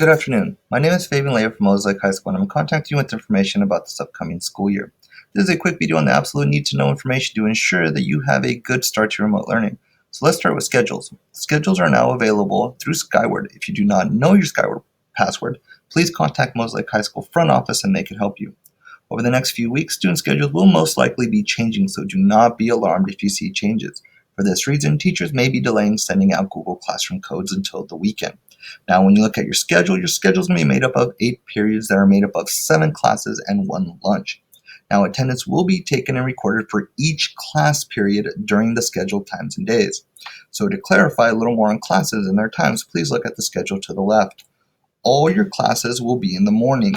Good afternoon. My name is Fabian Layer from Moses Lake High School, and I'm contacting you with information about this upcoming school year. This is a quick video on the absolute need-to-know information to ensure that you have a good start to remote learning. So let's start with schedules. Schedules are now available through Skyward. If you do not know your Skyward password, please contact Moses Lake High School front office and they can help you. Over the next few weeks, student schedules will most likely be changing, so do not be alarmed if you see changes. For this reason, teachers may be delaying sending out Google Classroom codes until the weekend. Now, when you look at your schedule is going to be made up of 8 periods that are made up of 7 classes and 1 lunch. Now, attendance will be taken and recorded for each class period during the scheduled times and days. So to clarify a little more on classes and their times, please look at the schedule to the left. All your classes will be in the morning.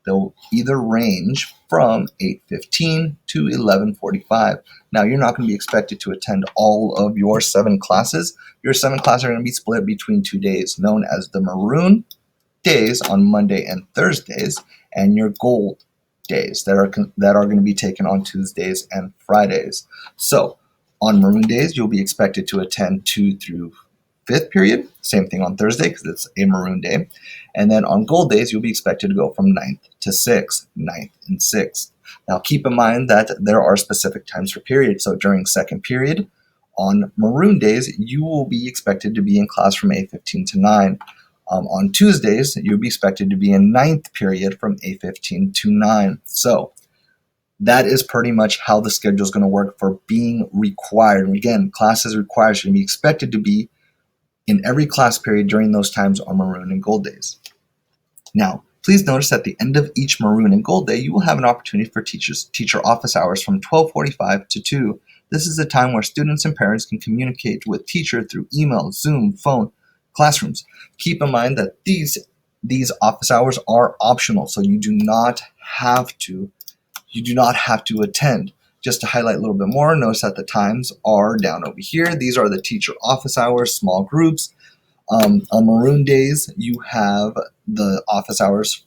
They'll either range from 8:15 to 11:45. Now, you're not going to be expected to attend all of your 7 classes. Your 7 classes are going to be split between 2 days, known as the maroon days on Monday and Thursdays, and your gold days that are going to be taken on Tuesdays and Fridays. So, on maroon days, you'll be expected to attend 2 through 5th period. Same thing on Thursday because it's a maroon day. And then on gold days, you'll be expected to go from 9th to 6th, 9th and 6th. Now keep in mind that there are specific times for periods. So during second period, on maroon days, you will be expected to be in class from 8:15 to 9. On Tuesdays, you'll be expected to be in 9th period from 8:15 to 9. So that is pretty much how the schedule is going to work for being required. And again, classes required should be expected to be in every class period during those times on maroon and gold days. Now, please notice at the end of each maroon and gold day, you will have an opportunity for teacher office hours from 12:45 to 2. This is a time where students and parents can communicate with teacher through email, Zoom, phone, classrooms. Keep in mind that these office hours are optional, so you do not have to attend. Just to highlight a little bit more, notice that the times are down over here. These are the teacher office hours, small groups. On maroon days, you have the office hours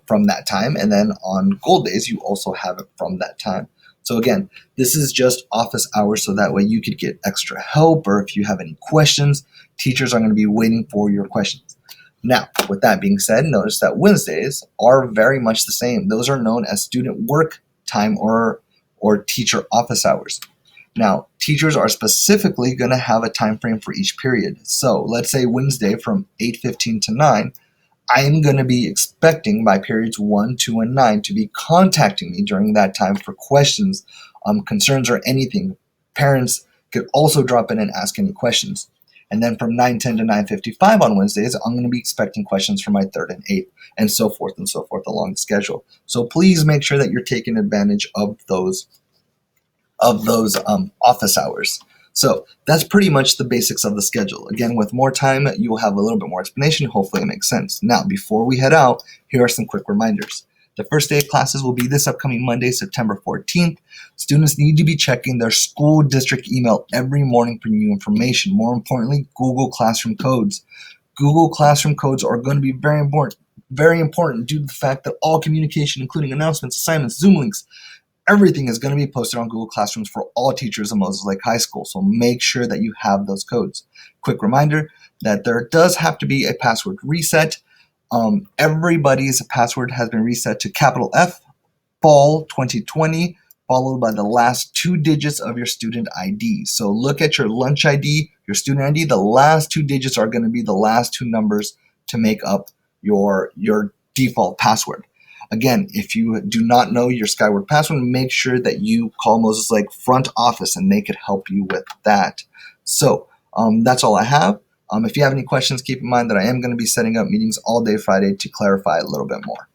from that time, and then on gold days, you also have it from that time. So again, this is just office hours, so that way you could get extra help, or if you have any questions, teachers are going to be waiting for your questions. Now, with that being said, notice that Wednesdays are very much the same. Those are known as student work time or teacher office hours. Now, teachers are specifically going to have a time frame for each period. So let's say Wednesday from 8:15 to 9, I am going to be expecting my periods 1, 2, and 9 to be contacting me during that time for questions, concerns, or anything. Parents could also drop in and ask any questions. And then from 9:10 to 9:55 on Wednesdays, I'm going to be expecting questions for my 3rd and 8th, and so forth along the schedule. So please make sure that you're taking advantage of those office hours. So that's pretty much the basics of the schedule. Again, with more time, you will have a little bit more explanation. Hopefully it makes sense. Now, before we head out, here are some quick reminders. The first day of classes will be this upcoming Monday, September 14th. Students need to be checking their school district email every morning for new information. More importantly, Google Classroom codes. Google Classroom codes are going to be very important due to the fact that all communication, including announcements, assignments, Zoom links, everything is going to be posted on Google Classrooms for all teachers in Moses Lake High School, so make sure that you have those codes. Quick reminder that there does have to be a password reset. Everybody's password has been reset to capital F, fall 2020, followed by the last 2 digits of your student ID. So look at your lunch ID, your student ID. The last 2 digits are going to be the last 2 numbers to make up your default password. Again, if you do not know your Skyward password, make sure that you call Moses Lake front office and they could help you with that. So that's all I have. If you have any questions, keep in mind that I am going to be setting up meetings all day Friday to clarify a little bit more.